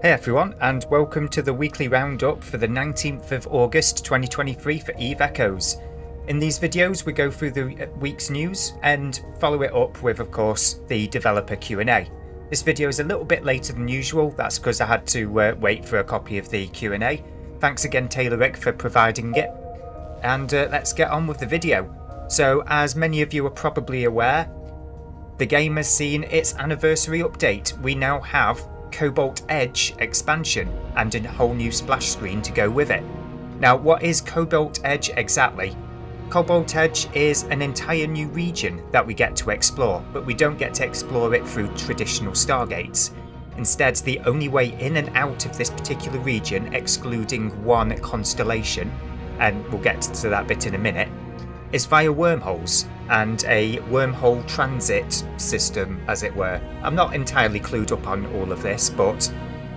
Hey everyone, and welcome to the weekly roundup for the 19th of August 2023 for Eve Echoes. In these videos we go through the week's news and follow it up with, of course, the developer Q&A. This video is a little bit later than usual, that's because I had to wait for a copy of the Q&A. Thanks again Taylor Rick for providing it, and let's get on with the video. So, as many of you are probably aware, the game has seen its anniversary update. We now have Cobalt Edge expansion and a whole new splash screen to go with it. Now, what is Cobalt Edge exactly? Cobalt Edge is an entire new region that we get to explore, but we don't get to explore it through traditional stargates. Instead, the only way in and out of this particular region, excluding one constellation, and we'll get to that bit in a minute, is via wormholes and a wormhole transit system, as it were. I'm not entirely clued up on all of this, but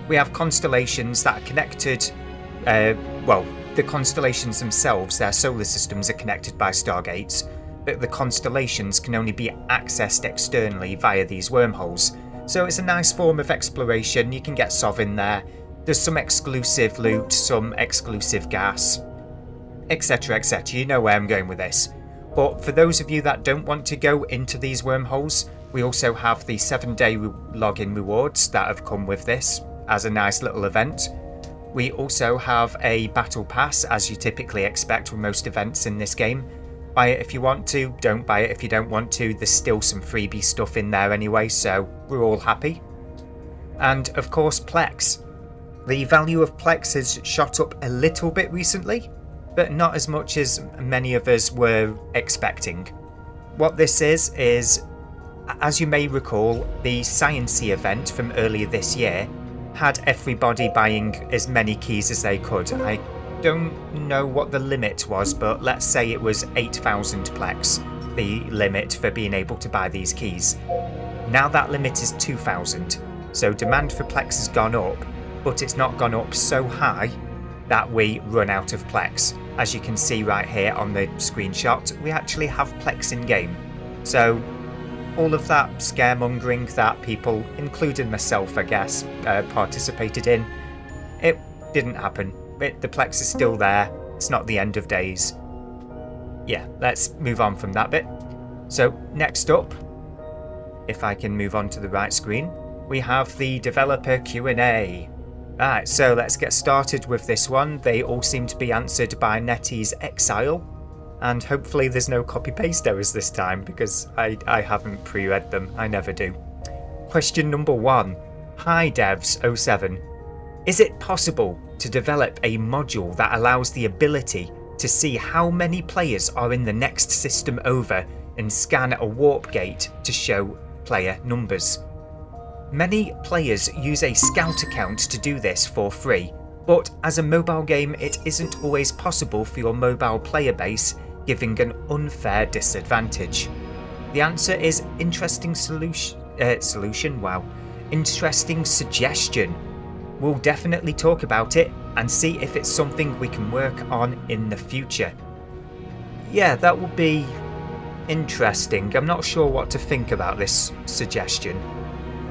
we have constellations that are connected. The constellations themselves, their solar systems, are connected by stargates, but the constellations can only be accessed externally via these wormholes. So it's a nice form of exploration. You can get Sov in there. There's some exclusive loot, some exclusive gas, etc, etc. You know where I'm going with this. But for those of you that don't want to go into these wormholes, we also have the 7-day login rewards that have come with this as a nice little event. We also have a battle pass, as you typically expect with most events in this game. Buy it if you want to, don't buy it if you don't want to. There's still some freebie stuff in there anyway, so we're all happy. And of course, Plex. The value of Plex has shot up a little bit recently, but not as much as many of us were expecting. What this is, as you may recall, the Science-y event from earlier this year had everybody buying as many keys as they could. I don't know what the limit was, but let's say it was 8,000 Plex, the limit for being able to buy these keys. Now that limit is 2,000, so demand for Plex has gone up, but it's not gone up so high that we run out of Plex. As you can see right here on the screenshot, we actually have Plex in game. So all of that scaremongering that people, including myself I guess, participated in, it didn't happen. The Plex is still there. It's not the end of days. Yeah, let's move on from that bit. So next up, if I can move on to the right screen, we have the developer Q&A. Alright, so let's get started with this one. They all seem to be answered by NetEase Exile, and hopefully there's no copy-paste errors this time, because I haven't pre-read them, I never do. Question number 1. Hi Devs07. Is it possible to develop a module that allows the ability to see how many players are in the next system over and scan a warp gate to show player numbers? Many players use a Scout account to do this for free, but as a mobile game it isn't always possible for your mobile player base, giving an unfair disadvantage. The answer is interesting interesting suggestion. We'll definitely talk about it and see if it's something we can work on in the future. Yeah, that would be interesting. I'm not sure what to think about this suggestion.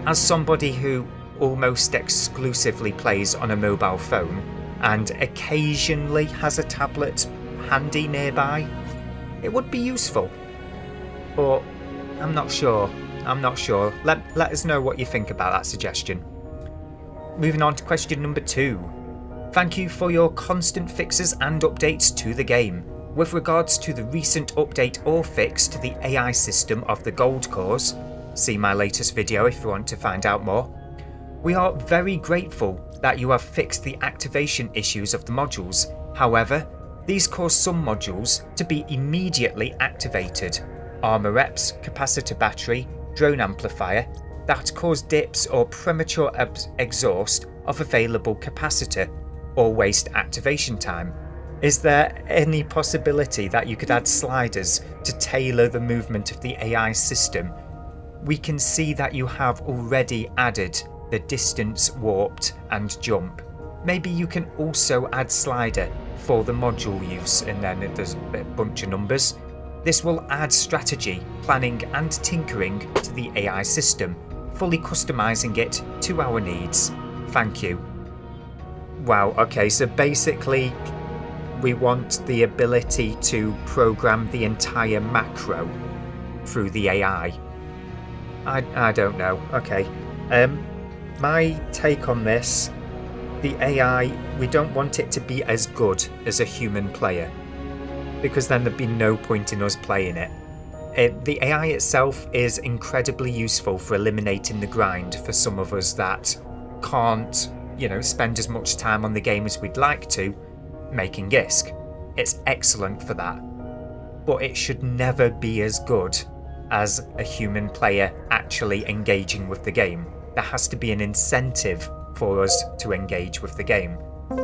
As somebody who almost exclusively plays on a mobile phone and occasionally has a tablet handy nearby, it would be useful. But I'm not sure. Let us know what you think about that suggestion. Moving on to question number 2. Thank you for your constant fixes and updates to the game. With regards to the recent update or fix to the AI system of the gold cores, see my latest video if you want to find out more. We are very grateful that you have fixed the activation issues of the modules. However, these cause some modules to be immediately activated. Armor reps, capacitor battery, drone amplifier, that cause dips or premature exhaust of available capacitor or waste activation time. Is there any possibility that you could add sliders to tailor the movement of the AI system? We can see that you have already added the distance, warped and jump. Maybe you can also add slider for the module use, and then there's a bunch of numbers. This will add strategy, planning and tinkering to the AI system, fully customizing it to our needs. Thank you. Wow, okay, so basically we want the ability to program the entire macro through the AI. I don't know. Okay. My take on this, the AI, we don't want it to be as good as a human player, because then there'd be no point in us playing it. The AI itself is incredibly useful for eliminating the grind for some of us that can't, spend as much time on the game as we'd like to making ISK. It's excellent for that. But it should never be as good as a human player actually engaging with the game. There has to be an incentive for us to engage with the game.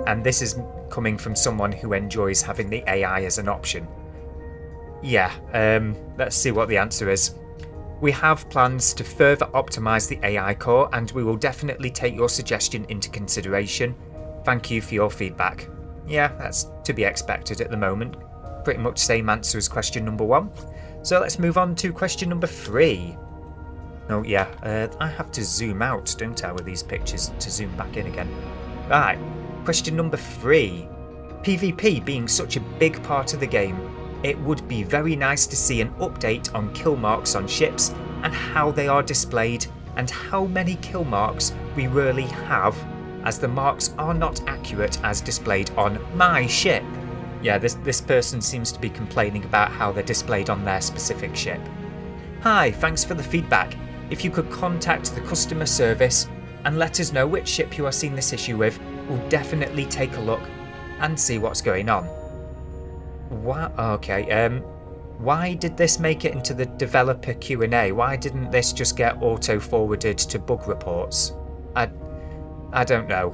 And this is coming from someone who enjoys having the AI as an option. Yeah, let's see what the answer is. We have plans to further optimise the AI core, and we will definitely take your suggestion into consideration. Thank you for your feedback. Yeah, that's to be expected at the moment. Pretty much same answer as question number 1. So let's move on to question number 3. Oh yeah, I have to zoom out, don't I, with these pictures to zoom back in again. Right, question number 3. PvP being such a big part of the game, it would be very nice to see an update on kill marks on ships and how they are displayed and how many kill marks we really have, as the marks are not accurate as displayed on my ship. Yeah, this person seems to be complaining about how they're displayed on their specific ship. Hi, thanks for the feedback. If you could contact the customer service and let us know which ship you are seeing this issue with, we'll definitely take a look and see what's going on. What? Okay, why did this make it into the developer Q&A? Why didn't this just get auto-forwarded to bug reports? I don't know.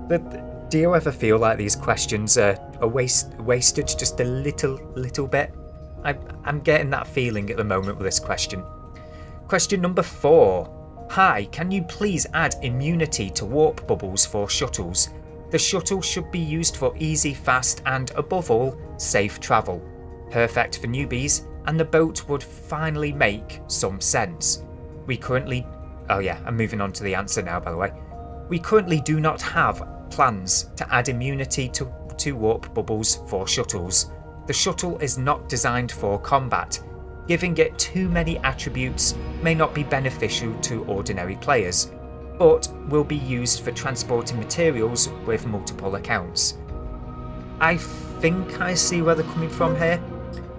But do you ever feel like these questions are wasted just a little bit? I'm getting that feeling at the moment with this question. Question number 4. Hi, can you please add immunity to warp bubbles for shuttles? The shuttle should be used for easy, fast, and above all, safe travel. Perfect for newbies, and the boat would finally make some sense. We currently... Oh yeah, I'm moving on to the answer now, by the way. We currently do not have plans to add immunity to warp bubbles for shuttles. The shuttle is not designed for combat. Giving it too many attributes may not be beneficial to ordinary players, but will be used for transporting materials with multiple accounts. I think I see where they're coming from here.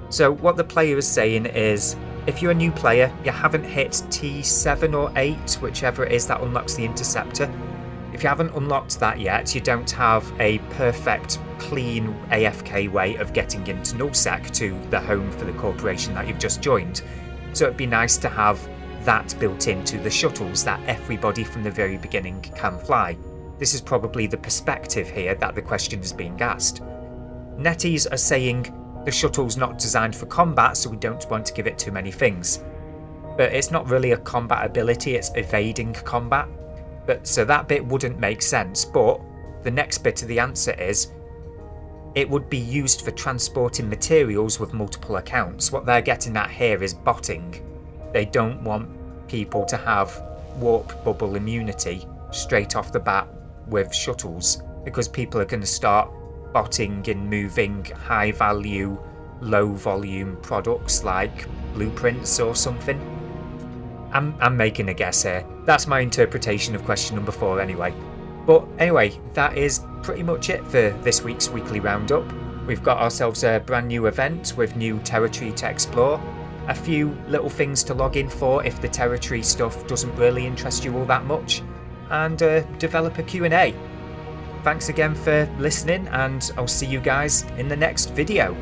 So what the player is saying is, if you're a new player, you haven't hit T7 or 8, whichever it is that unlocks the interceptor. If you haven't unlocked that yet, you don't have a perfect, clean AFK way of getting into nullsec to the home for the corporation that you've just joined. So it'd be nice to have that built into the shuttles that everybody from the very beginning can fly. This is probably the perspective here that the question is being asked. Netties are saying the shuttle's not designed for combat, so we don't want to give it too many things. But it's not really a combat ability, it's evading combat. But so that bit wouldn't make sense, but the next bit of the answer is it would be used for transporting materials with multiple accounts. What they're getting at here is botting. They don't want people to have warp bubble immunity straight off the bat with shuttles, because people are going to start botting and moving high value, low volume products like blueprints or something. I'm making a guess here. That's my interpretation of question number 4 anyway. But anyway, that is pretty much it for this week's weekly roundup. We've got ourselves a brand new event with new territory to explore, a few little things to log in for if the territory stuff doesn't really interest you all that much, and a developer Q&A. Thanks again for listening, and I'll see you guys in the next video.